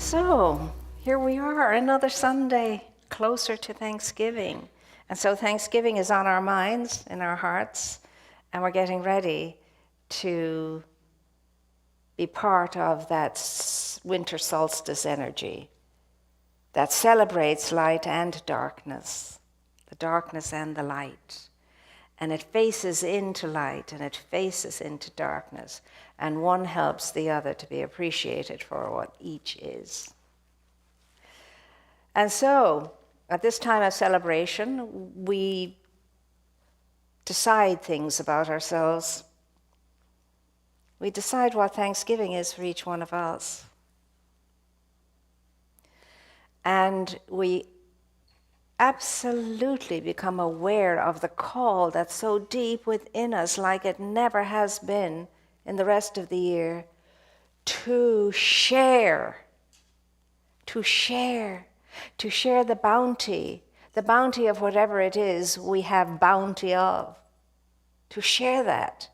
So, here we are, another Sunday closer to Thanksgiving. And so Thanksgiving is on our minds, in our hearts, and we're getting ready to be part of that winter solstice energy that celebrates light and darkness, the darkness and the light. And it faces into light and it faces into darkness. And one helps the other to be appreciated for what each is. And so, at this time of celebration, we decide things about ourselves. We decide what Thanksgiving is for each one of us. And we absolutely become aware of the call that's so deep within us, like it never has been in the rest of the year, to share the bounty of whatever it is we have bounty of, to share that,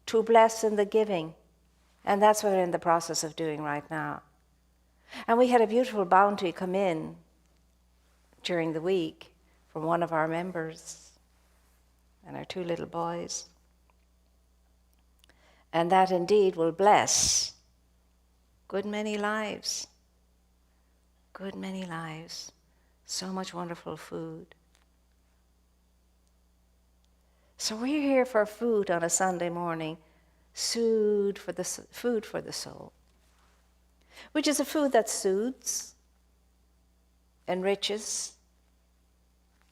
to bless in the giving. And that's what we're in the process of doing right now. And we had a beautiful bounty come in during the week from one of our members and our two little boys. And that indeed will bless good many lives. Good many lives. So much wonderful food. So we're here for food on a Sunday morning, food for the soul, which is a food that soothes, enriches,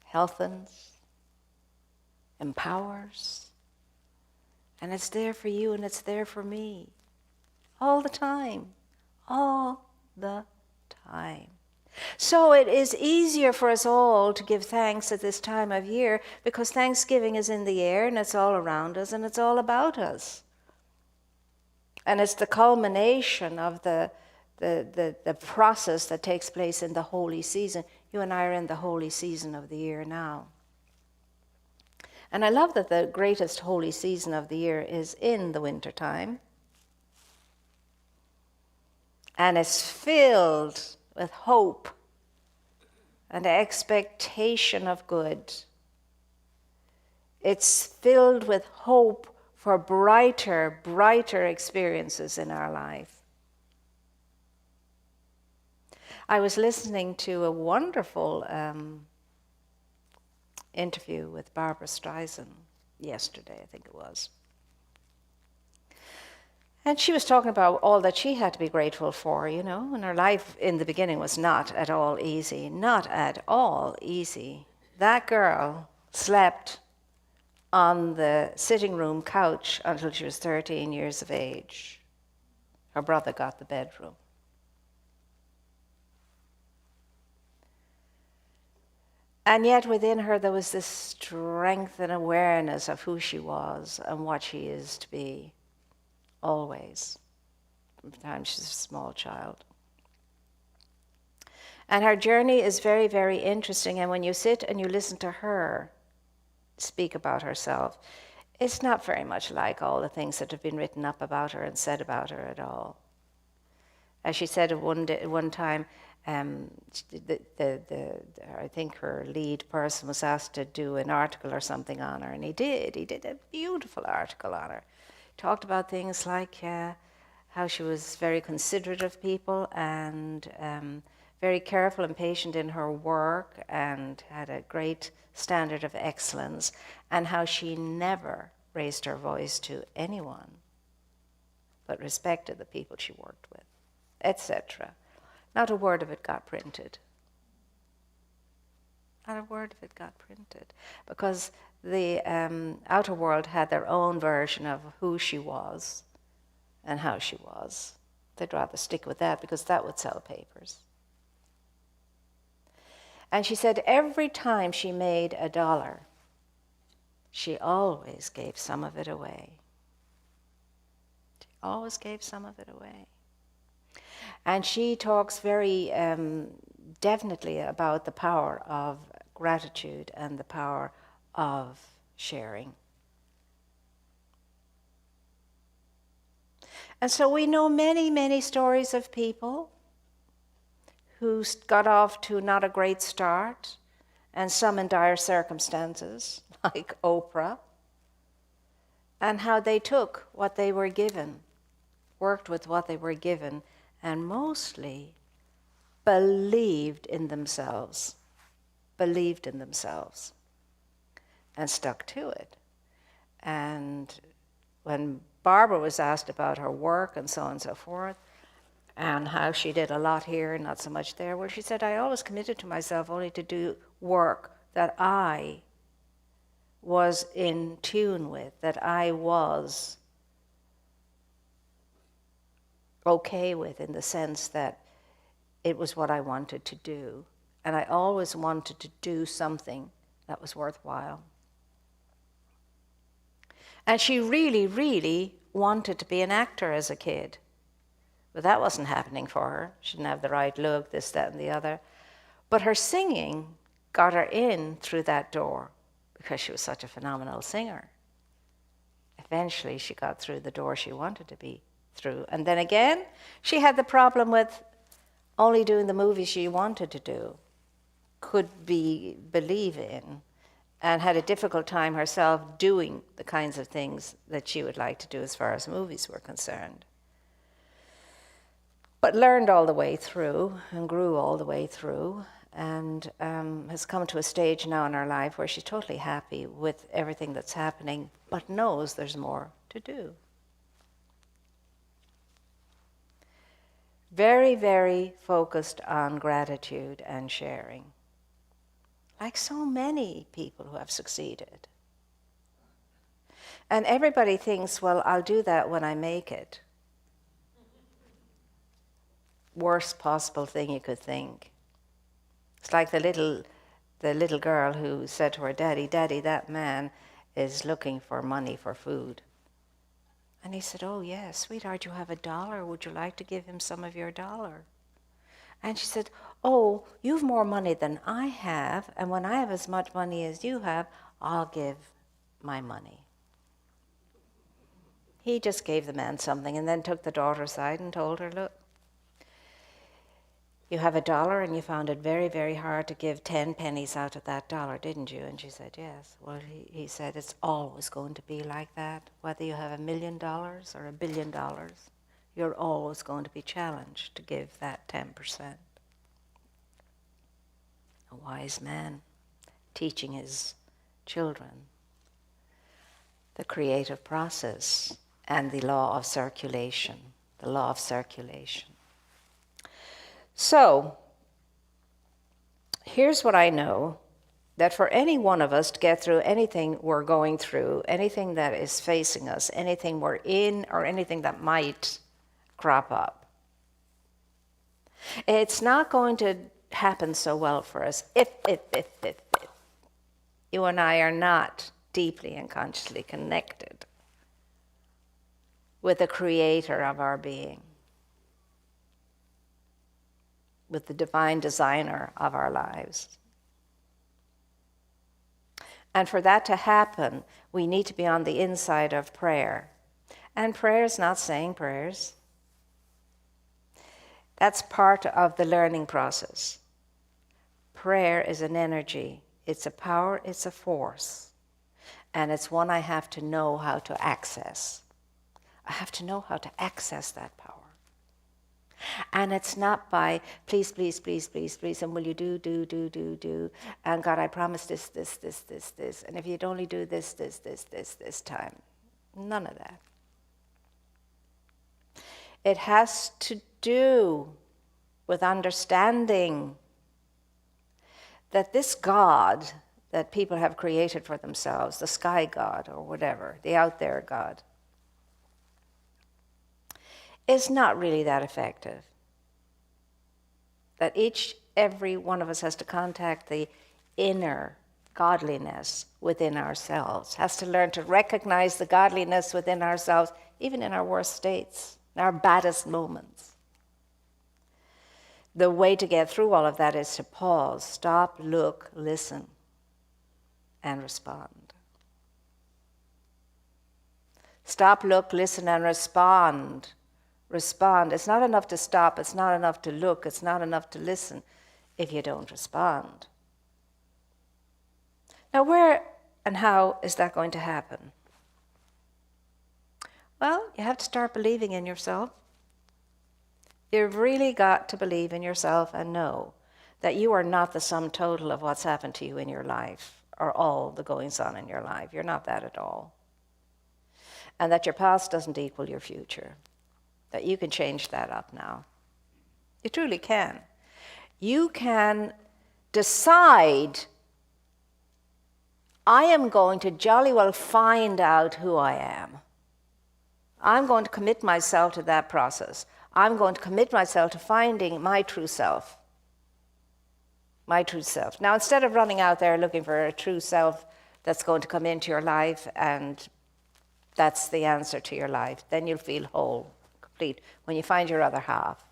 healthens, empowers. And it's there for you and it's there for me. All the time. All the time. So it is easier for us all to give thanks at this time of year because Thanksgiving is in the air and it's all around us and it's all about us. And it's the culmination of the process that takes place in the holy season. You and I are in the holy season of the year now. And I love that the greatest holy season of the year is in the wintertime. And it's filled with hope and expectation of good. It's filled with hope for brighter experiences in our life. I was listening to a wonderful interview with Barbara Streisand yesterday, I think it was. And she was talking about all that she had to be grateful for, you know, and her life in the beginning was not at all easy. Not at all easy. That girl slept on the sitting room couch until she was 13 years of age. Her brother got the bedroom. And yet within her there was this strength and awareness of who she was and what she is to be, always, from the time she's a small child. And her journey is very, very interesting, and when you sit and you listen to her speak about herself, it's not very much like all the things that have been written up about her and said about her at all. As she said at one time, I think her lead person was asked to do an article or something on her, and he did a beautiful article on her. He talked about things like how she was very considerate of people and very careful and patient in her work and had a great standard of excellence, and how she never raised her voice to anyone but respected the people she worked with, etc. Not a word of it got printed. Not a word of it got printed. Because the outer world had their own version of who she was and how she was. They'd rather stick with that because that would sell papers. And she said every time she made $1, she always gave some of it away. She always gave some of it away. And she talks very definitely about the power of gratitude and the power of sharing. And so we know many, many stories of people who got off to not a great start, and some in dire circumstances, like Oprah, and how they took what they were given, worked with what they were given, and mostly believed in themselves, and stuck to it. And when Barbara was asked about her work and so on and so forth, and how she did a lot here and not so much there, well, she said, I always committed to myself only to do work that I was in tune with, that I was okay with, in the sense that it was what I wanted to do. And I always wanted to do something that was worthwhile. And she really, really wanted to be an actor as a kid. But that wasn't happening for her. She didn't have the right look, this, that, and the other. But her singing got her in through that door because she was such a phenomenal singer. Eventually, she got through the door she wanted to be through. And then again, she had the problem with only doing the movies she wanted to do, could believe in, and had a difficult time herself doing the kinds of things that she would like to do as far as movies were concerned. But learned all the way through and grew all the way through, and has come to a stage now in her life where she's totally happy with everything that's happening, but knows there's more to do. Very, very focused on gratitude and sharing, like so many people who have succeeded. And everybody thinks, well, I'll do that when I make it. Worst possible thing you could think. It's like the little girl who said to her daddy, Daddy, that man is looking for money for food. And he said, oh yes, sweetheart, you have $1. Would you like to give him some of your $1? And she said, oh, you've more money than I have, and when I have as much money as you have, I'll give my money. He just gave the man something and then took the daughter aside and told her, look, you have $1 and you found it very, very hard to give 10 pennies out of that $1, didn't you? And she said, yes. Well, he said, it's always going to be like that. Whether you have $1 million or $1 billion, you're always going to be challenged to give that 10%. A wise man teaching his children the creative process and the law of circulation, So, here's what I know, that for any one of us to get through anything we're going through, anything that is facing us, anything we're in, or anything that might crop up, it's not going to happen so well for us if you and I are not deeply and consciously connected with the creator of our being, with the divine designer of our lives. And for that to happen, we need to be on the inside of prayer. And prayer is not saying prayers. That's part of the learning process. Prayer is an energy. It's a power, it's a force. And it's one I have to know how to access. I have to know how to access that power. And it's not by, please, please, please, please, please, and will you do, and God, I promise this, and if you'd only do this time. None of that. It has to do with understanding that this God that people have created for themselves, the sky God or whatever, the out there God, is not really that effective. That every one of us has to contact the inner godliness within ourselves, has to learn to recognize the godliness within ourselves, even in our worst states, in our baddest moments. The way to get through all of that is to pause, stop, look, listen, and respond. Stop, look, listen, and respond respond. It's not enough to stop. It's not enough to look. It's not enough to listen if you don't respond. Now, where and how is that going to happen? Well, you have to start believing in yourself. You've really got to believe in yourself and know that you are not the sum total of what's happened to you in your life or all the goings on in your life. You're not that at all. And that your past doesn't equal your future. That you can change that up now. You truly can. You can decide, I am going to jolly well find out who I am. I'm going to commit myself to that process. I'm going to commit myself to finding my true self. My true self. Now, instead of running out there looking for a true self that's going to come into your life and that's the answer to your life, then you'll feel whole, complete, when you find your other half.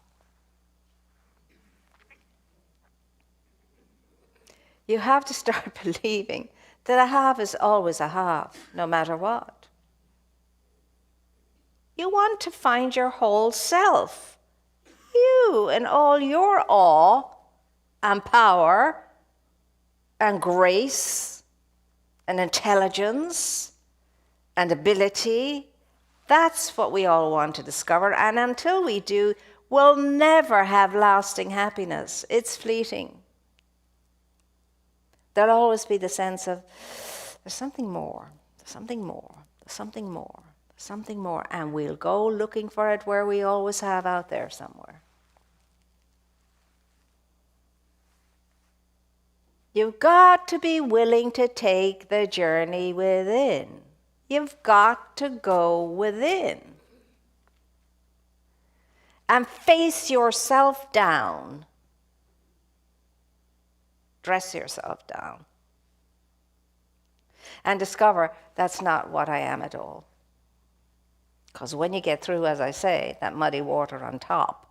You have to start believing that a half is always a half, no matter what. You want to find your whole self. You and all your awe and power and grace and intelligence and ability. That's what we all want to discover. And until we do, we'll never have lasting happiness. It's fleeting. There'll always be the sense of, there's something more, there's something more, there's something more. Something more, and we'll go looking for it where we always have out there somewhere. You've got to be willing to take the journey within. You've got to go within and face yourself down. Dress yourself down and discover that's not what I am at all. Because when you get through, as I say, that muddy water on top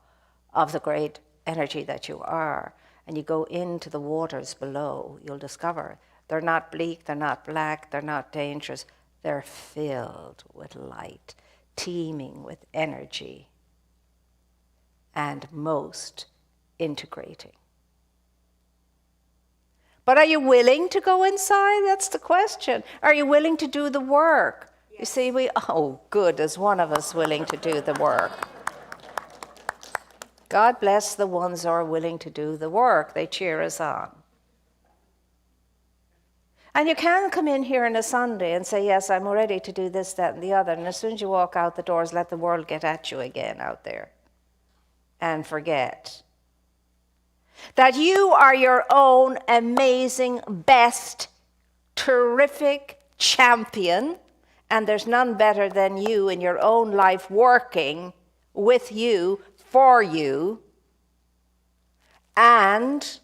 of the great energy that you are, and you go into the waters below, you'll discover they're not bleak, they're not black, they're not dangerous. They're filled with light, teeming with energy, and most integrating. But are you willing to go inside? That's the question. Are you willing to do the work? You see, good, there's one of us willing to do the work. God bless the ones who are willing to do the work. They cheer us on. And you can come in here on a Sunday and say, yes, I'm ready to do this, that, and the other. And as soon as you walk out the doors, let the world get at you again out there. And forget that you are your own amazing, best, terrific champion. And there's none better than you in your own life working with you, for you, and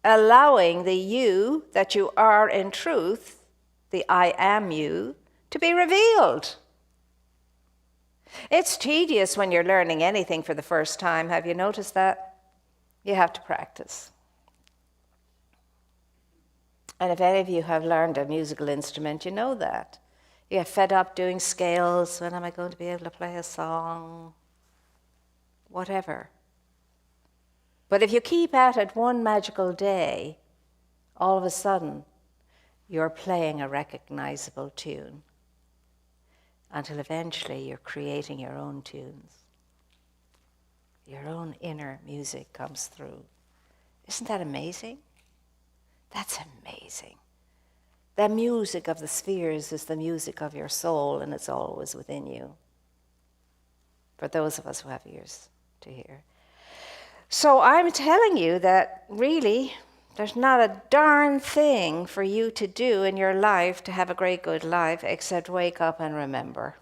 allowing the you that you are in truth, the I am you, to be revealed. It's tedious when you're learning anything for the first time. Have you noticed that? You have to practice. And if any of you have learned a musical instrument, you know that. You get fed up doing scales. When am I going to be able to play a song? Whatever. But if you keep at it one magical day, all of a sudden, you're playing a recognizable tune. Until eventually you're creating your own tunes. Your own inner music comes through. Isn't that amazing? That's amazing. The music of the spheres is the music of your soul, and it's always within you. For those of us who have ears to hear. So I'm telling you that really, there's not a darn thing for you to do in your life to have a great good life except wake up and remember.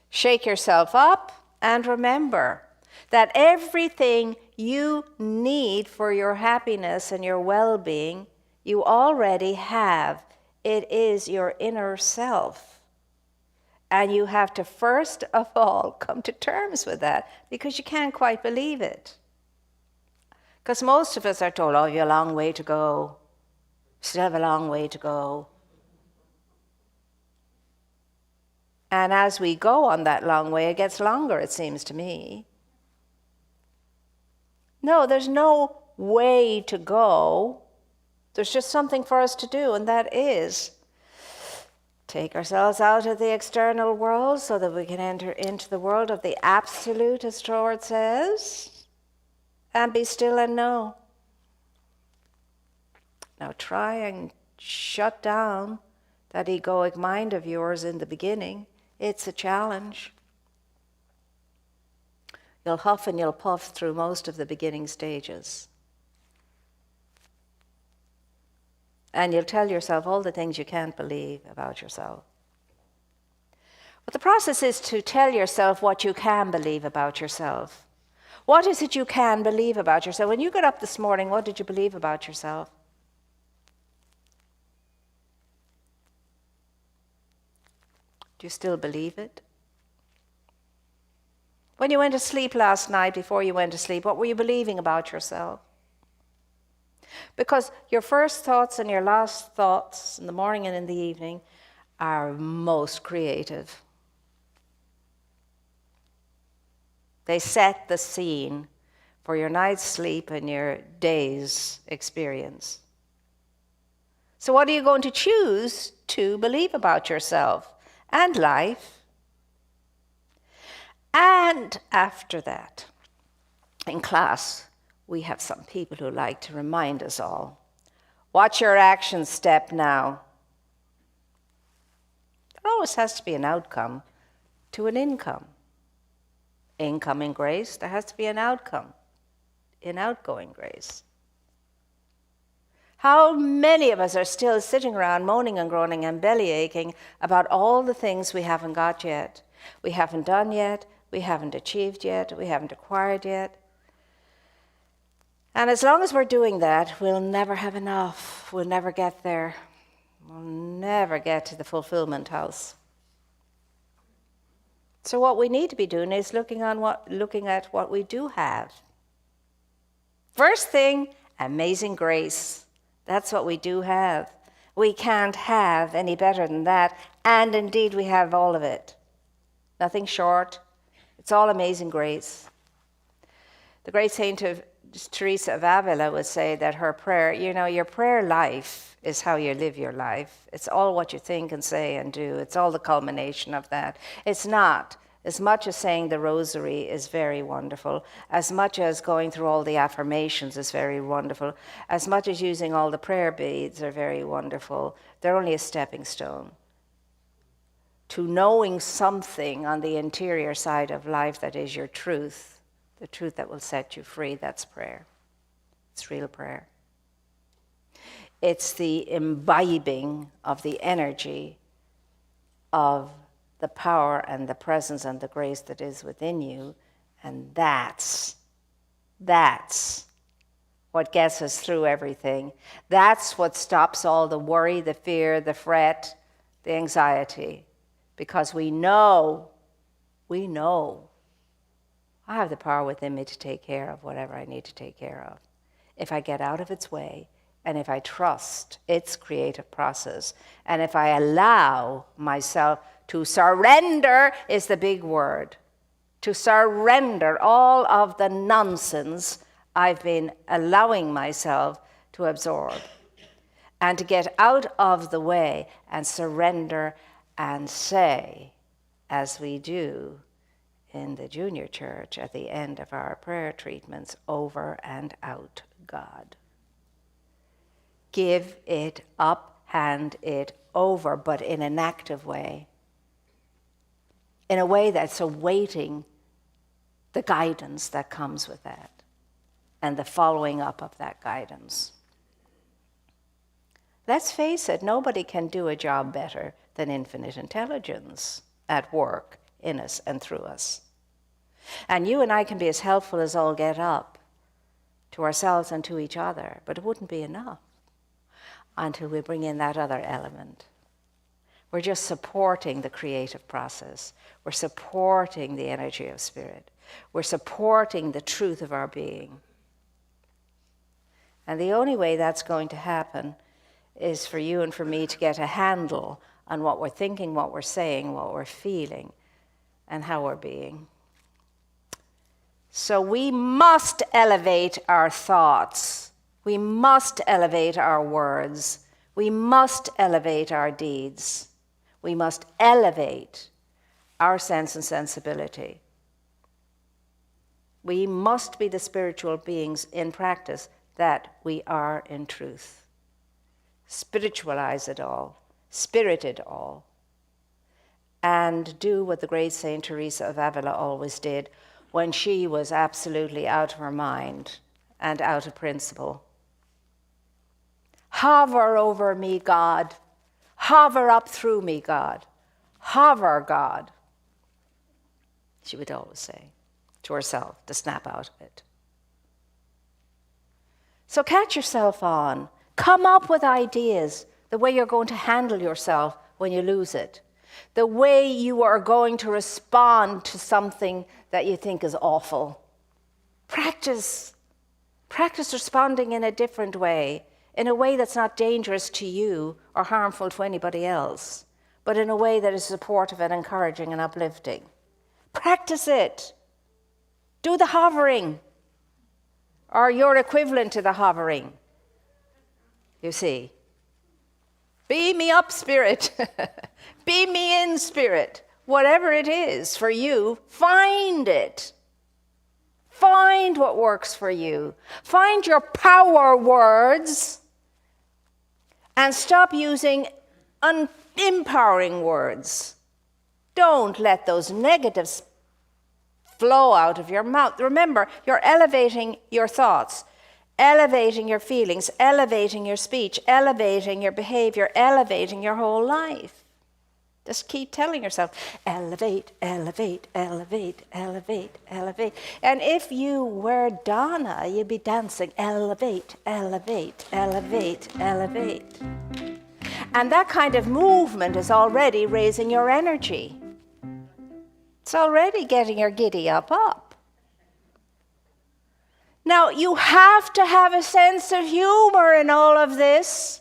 Shake yourself up and remember that everything you need for your happiness and your well-being you already have. It is your inner self. And you have to first of all come to terms with that because you can't quite believe it. Because most of us are told, oh, you have a long way to go. Still have a long way to go. And as we go on that long way, it gets longer, it seems to me. No, there's no way to go. There's just something for us to do, and that is take ourselves out of the external world so that we can enter into the world of the absolute, as Lord says, and be still and know. Now try and shut down that egoic mind of yours in the beginning. It's a challenge. You'll huff and you'll puff through most of the beginning stages. And you'll tell yourself all the things you can't believe about yourself. But the process is to tell yourself what you can believe about yourself. What is it you can believe about yourself? When you got up this morning, what did you believe about yourself? Do you still believe it? When you went to sleep last night, before you went to sleep, what were you believing about yourself? Because your first thoughts and your last thoughts in the morning and in the evening are most creative. They set the scene for your night's sleep and your day's experience. So what are you going to choose to believe about yourself and life? And after that, in class, we have some people who like to remind us all, what's your action step now? There always has to be an outcome to an income. Incoming grace, there has to be an outcome in outgoing grace. How many of us are still sitting around moaning and groaning and belly aching about all the things we haven't got yet, we haven't done yet, we haven't achieved yet, we haven't acquired yet? And as long as we're doing that, we'll never have enough. We'll never get there. We'll never get to the fulfillment house. So what we need to be doing is looking at what we do have. First thing, amazing grace. That's what we do have. We can't have any better than that. And indeed, we have all of it. Nothing short. It's all amazing grace. The great saint of Teresa of Avila would say that her prayer, your prayer life is how you live your life. It's all what you think and say and do. It's all the culmination of that. It's not as much as saying the rosary is very wonderful, as much as going through all the affirmations is very wonderful, as much as using all the prayer beads are very wonderful. They're only a stepping stone to knowing something on the interior side of life that is your truth, the truth that will set you free. That's prayer. It's real prayer. It's the imbibing of the energy of the power and the presence and the grace that is within you, and that's what gets us through everything. That's what stops all the worry, the fear, the fret, the anxiety, because we know I have the power within me to take care of whatever I need to take care of. If I get out of its way, and if I trust its creative process, and if I allow myself to surrender, is the big word. To surrender all of the nonsense I've been allowing myself to absorb. And to get out of the way and surrender and say, as we do in the junior church at the end of our prayer treatments, over and out, God. Give it up, hand it over, but in an active way. In a way that's awaiting the guidance that comes with that and the following up of that guidance. Let's face it, nobody can do a job better than infinite intelligence at work in us and through us. And you and I can be as helpful as all get up to ourselves and to each other, but it wouldn't be enough until we bring in that other element. We're just supporting the creative process. We're supporting the energy of spirit. We're supporting the truth of our being. And the only way that's going to happen is for you and for me to get a handle on what we're thinking, what we're saying, what we're feeling, and how we're being. So we must elevate our thoughts. We must elevate our words. We must elevate our deeds. We must elevate our sense and sensibility. We must be the spiritual beings in practice that we are in truth. Spiritualize it all, spirit it all, and do what the great Saint Teresa of Avila always did when she was absolutely out of her mind and out of principle. Hover over me, God. Hover up through me, God. Hover, God. She would always say to herself to snap out of it. So catch yourself on. Come up with ideas, the way you're going to handle yourself when you lose it, the way you are going to respond to something that you think is awful. Practice responding in a different way, in a way that's not dangerous to you or harmful to anybody else, but in a way that is supportive and encouraging and uplifting. Practice it. Do the hovering, or your equivalent to the hovering. You see. Beam me up, spirit. Beam me in, spirit. Whatever it is for you, find it. Find what works for you. Find your power words and stop using empowering words. Don't let those negatives flow out of your mouth. Remember, you're elevating your thoughts, elevating your feelings, elevating your speech, elevating your behavior, elevating your whole life. Just keep telling yourself, elevate, elevate, elevate, elevate, elevate. And if you were Donna, you'd be dancing, elevate, elevate, elevate, elevate. And that kind of movement is already raising your energy. It's already getting your giddy up. Now, you have to have a sense of humor in all of this.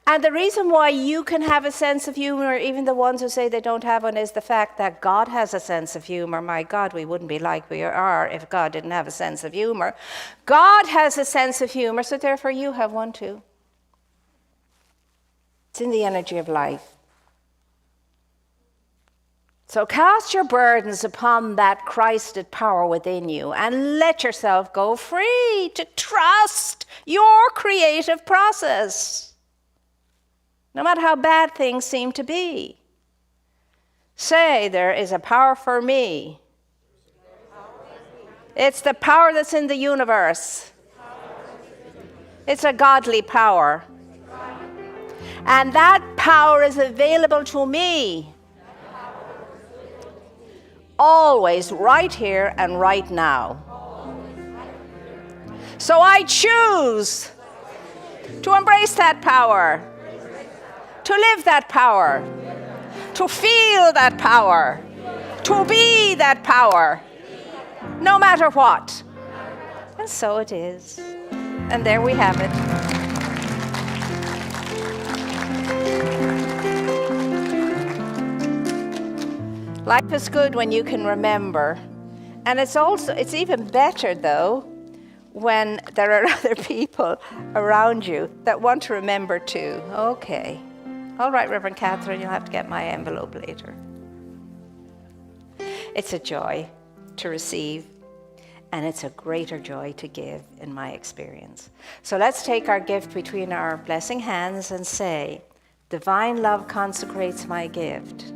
And the reason why you can have a sense of humor, even the ones who say they don't have one, is the fact that God has a sense of humor. My God, we wouldn't be like we are if God didn't have a sense of humor. God has a sense of humor, so therefore you have one too. It's in the energy of life. So cast your burdens upon that Christed power within you and let yourself go free to trust your creative process, no matter how bad things seem to be. Say, there is a power for me. It's the power that's in the universe. It's a godly power. And that power is available to me. Always, right here and right now. So I choose to embrace that power, to live that power, to feel that power, to be that power, no matter what. And so it is. And there we have it. Life is good when you can remember. And it's even better, though, when there are other people around you that want to remember too. Okay. All right, Reverend Catherine, you'll have to get my envelope later. It's a joy to receive, and it's a greater joy to give, in my experience. So let's take our gift between our blessing hands and say, divine love consecrates my gift.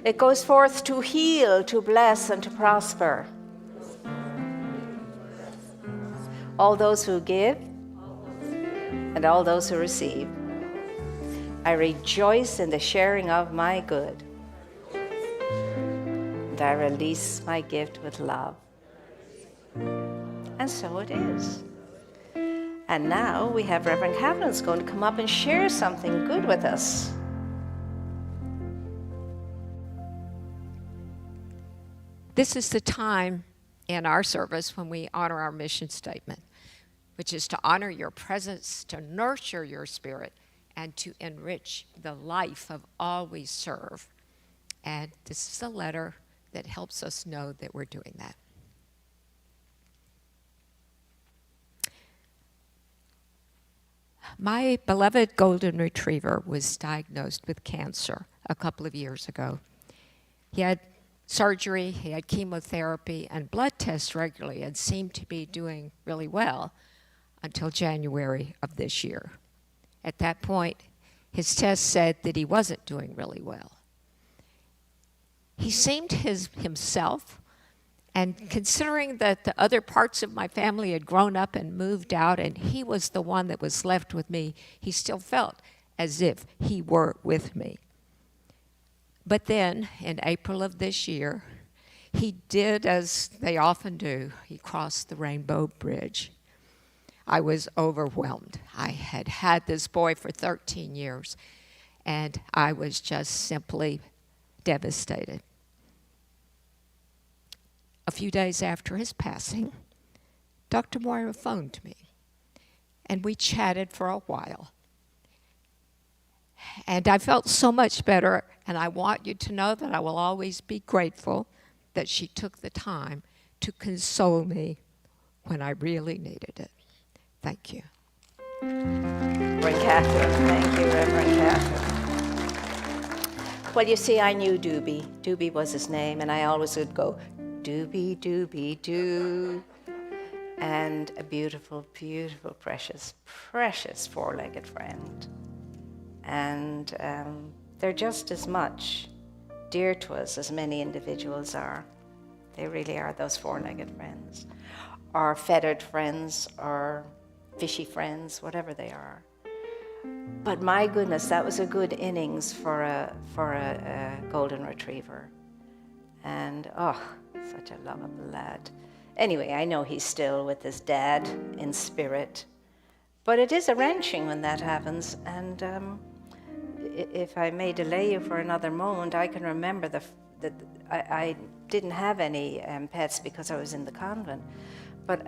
It goes forth to heal, to bless, and to prosper. All those who give and all those who receive. I rejoice in the sharing of my good. And I release my gift with love. And so it is. And now we have Reverend Cavanaugh's going to come up and share something good with us. This is the time in our service when we honor our mission statement, which is to honor your presence, to nurture your spirit, and to enrich the life of all we serve. And this is a letter that helps us know that we're doing that. My beloved golden retriever was diagnosed with cancer a couple of years ago. He had surgery, he had chemotherapy, and blood tests regularly, and seemed to be doing really well until January of this year. At that point, his test said that he wasn't doing really well. He seemed himself, and considering that the other parts of my family had grown up and moved out, and he was the one that was left with me, he still felt as if he were with me. But then, in April of this year, he did as they often do. He crossed the Rainbow Bridge. I was overwhelmed. I had had this boy for 13 years, and I was just simply devastated. A few days after his passing, Dr. Moira phoned me, and we chatted for a while. And I felt so much better, and I want you to know that I will always be grateful that she took the time to console me when I really needed it. Thank you. Reverend Catherine. Thank you, Reverend Catherine. Well, you see, I knew Doobie. Doobie was his name, and I always would go, Doobie, Doobie, Doo. And a beautiful, beautiful, precious, precious four-legged friend. And they're just as much dear to us as many individuals are. They really are, those four-legged friends, or feathered friends, or fishy friends, whatever they are. But my goodness, that was a good innings for a golden retriever. And such a lovable lad. Anyway, I know he's still with his dad in spirit, but it is a wrenching when that happens. And if I may delay you for another moment, I can remember that I didn't have any pets because I was in the convent. But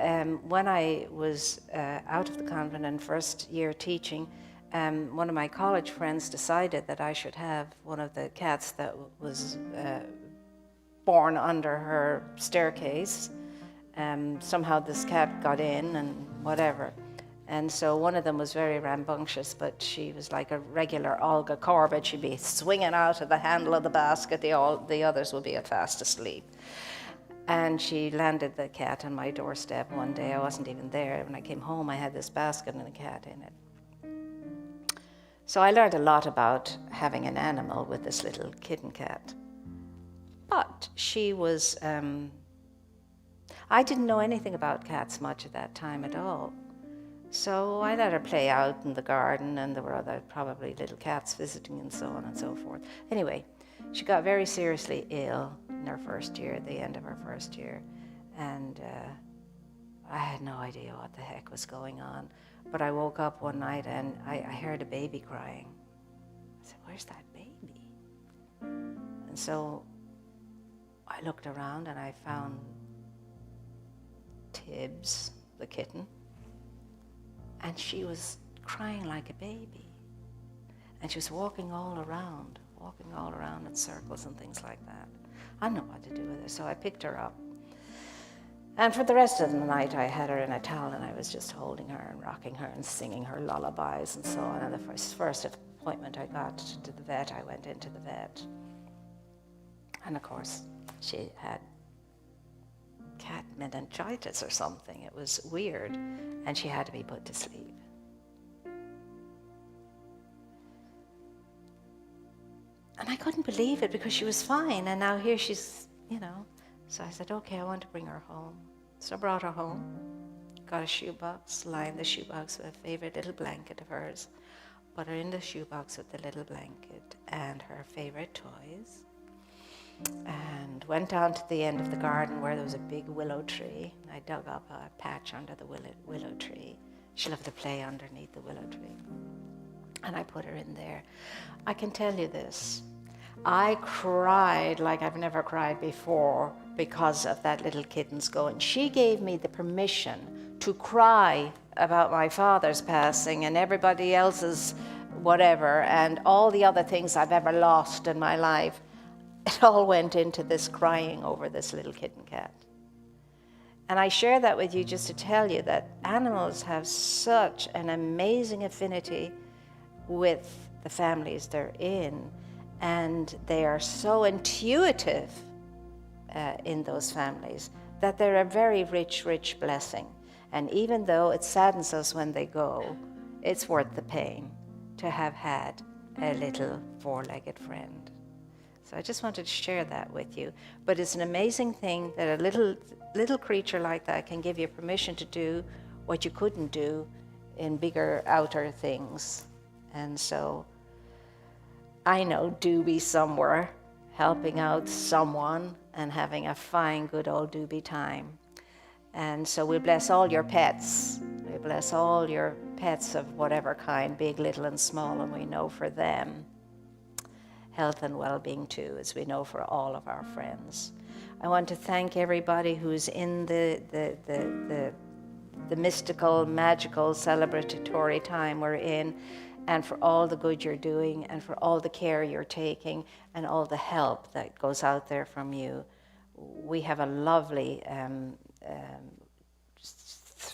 when I was out of the convent and first year teaching, one of my college friends decided that I should have one of the cats that was born under her staircase. Somehow this cat got in and whatever. And so one of them was very rambunctious, but she was like a regular Olga Corbett. She'd be swinging out of the handle of the basket. The others would be fast asleep. And she landed the cat on my doorstep one day. I wasn't even there. When I came home, I had this basket and a cat in it. So I learned a lot about having an animal with this little kitten cat. But she was, I didn't know anything about cats much at that time at all. So I let her play out in the garden, and there were other probably little cats visiting and so on and so forth. Anyway, she got very seriously ill in her first year, at the end of her first year. And I had no idea what the heck was going on. But I woke up one night and I heard a baby crying. I said, "Where's that baby?" And so I looked around and I found Tibbs, the kitten, and she was crying like a baby. And she was walking all around in circles and things like that. I didn't know what to do with her, so I picked her up. And for the rest of the night, I had her in a towel, and I was just holding her and rocking her and singing her lullabies and so on. And the first appointment I got to the vet, I went into the vet. And of course, she had cat meningitis or something. It was weird, and she had to be put to sleep. And I couldn't believe it because she was fine, and now here she's, So I said, okay, I want to bring her home. So I brought her home, got a shoebox, lined the shoebox with a favorite little blanket of hers, put her in the shoebox with the little blanket and her favorite toys, and went down to the end of the garden where there was a big willow tree. I dug up a patch under the willow tree. She loved to play underneath the willow tree. And I put her in there. I can tell you this. I cried like I've never cried before because of that little kitten's going. She gave me the permission to cry about my father's passing and everybody else's whatever, and all the other things I've ever lost in my life, it all went into this crying over this little kitten cat. And I share that with you just to tell you that animals have such an amazing affinity with the families they're in, and they are so intuitive in those families that they're a very rich, rich blessing. And even though it saddens us when they go, it's worth the pain to have had a little four-legged friend. So I just wanted to share that with you. But it's an amazing thing that a little creature like that can give you permission to do what you couldn't do in bigger outer things. And so I know Doobie somewhere helping out someone and having a fine, good old Doobie time. And so we bless all your pets. We bless all your pets of whatever kind, big, little, and small, and we know for them health and well-being too, as we know for all of our friends. I want to thank everybody who's in the mystical, magical, celebratory time we're in, and for all the good you're doing, and for all the care you're taking, and all the help that goes out there from you. We have a lovely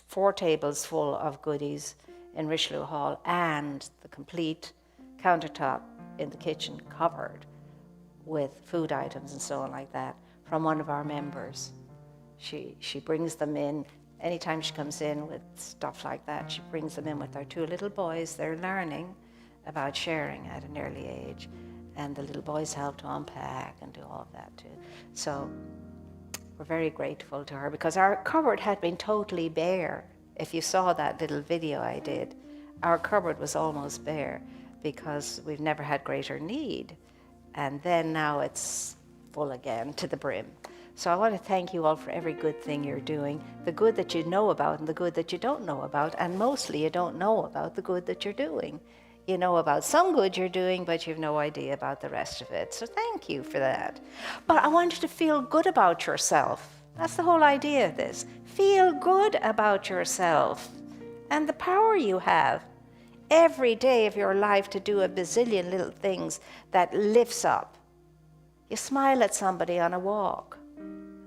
4 tables full of goodies in Richelieu Hall, and the complete countertop in the kitchen covered with food items and so on like that from one of our members. She brings them in. Anytime she comes in with stuff like that, she brings them in with our 2 little boys. They're learning about sharing at an early age, and the little boys help to unpack and do all of that too. So we're very grateful to her, because our cupboard had been totally bare. If you saw that little video I did, our cupboard was almost bare because we've never had greater need. And then now it's full again to the brim. So I want to thank you all for every good thing you're doing, the good that you know about and the good that you don't know about, and mostly you don't know about the good that you're doing. You know about some good you're doing, but you've no idea about the rest of it. So thank you for that. But I want you to feel good about yourself. That's the whole idea of this. Feel good about yourself and the power you have every day of your life to do a bazillion little things that lifts up. You smile at somebody on a walk.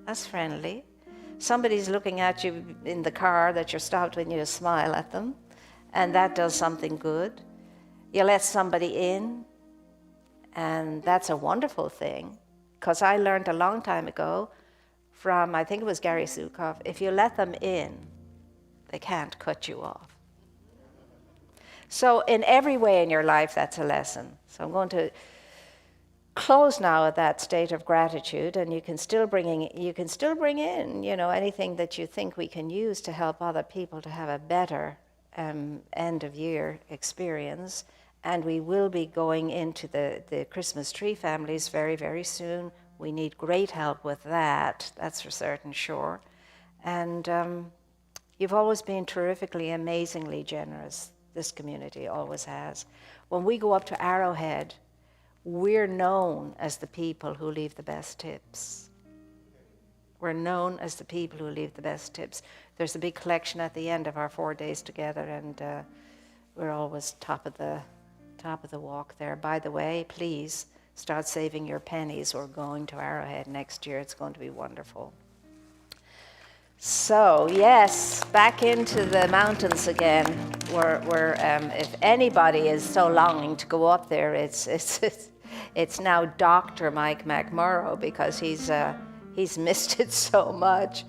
That's friendly. Somebody's looking at you in the car that you're stopped when you smile at them, and that does something good. You let somebody in, and that's a wonderful thing, because I learned a long time ago from, I think it was Gary Zukav, if you let them in, they can't cut you off. So in every way in your life, that's a lesson. So I'm going to close now at that state of gratitude, and you can still bring in, anything that you think we can use to help other people to have a better end of year experience. And we will be going into the Christmas tree families very, very soon. We need great help with that, that's for certain, sure. And you've always been terrifically, amazingly generous. This community always has. When we go up to Arrowhead, we're known as the people who leave the best tips. We're known as the people who leave the best tips. There's a big collection at the end of our 4 days together, and we're always top of the walk there. By the way, please start saving your pennies. We're going to Arrowhead next year. It's going to be wonderful. So yes, back into the mountains again. We're if anybody is so longing to go up there, it's now Dr. Mike McMurrow, because he's missed it so much.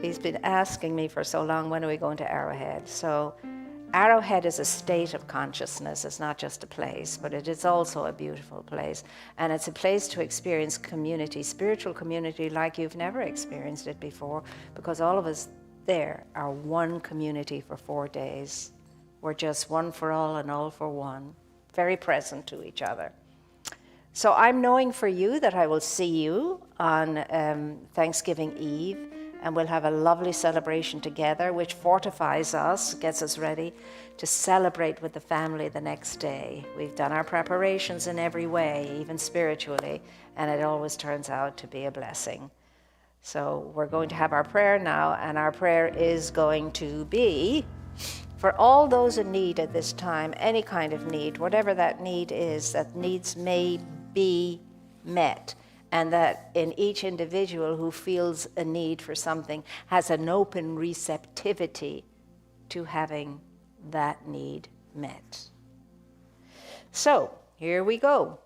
He's been asking me for so long, when are we going to Arrowhead? So Arrowhead is a state of consciousness. It's not just a place, but it is also a beautiful place. And it's a place to experience community, spiritual community, like you've never experienced it before, because all of us there are one community for 4 days. We're just one for all and all for one, very present to each other. So I'm knowing for you that I will see you on Thanksgiving Eve, and we'll have a lovely celebration together, which fortifies us, gets us ready to celebrate with the family the next day. We've done our preparations in every way, even spiritually, and it always turns out to be a blessing. So we're going to have our prayer now, and our prayer is going to be for all those in need at this time, any kind of need, whatever that need is, that needs may be met, and that in each individual who feels a need for something has an open receptivity to having that need met. So, here we go.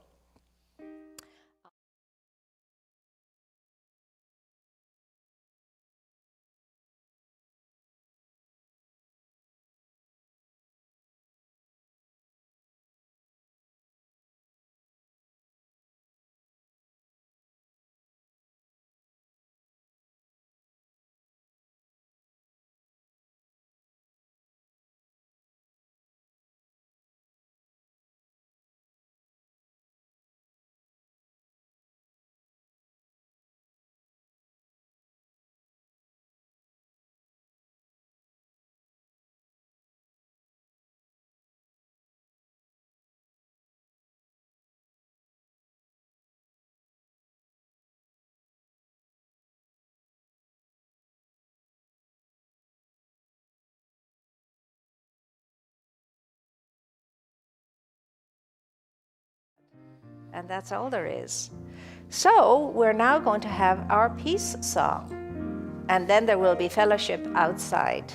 And that's all there is. So we're now going to have our peace song, and then there will be fellowship outside.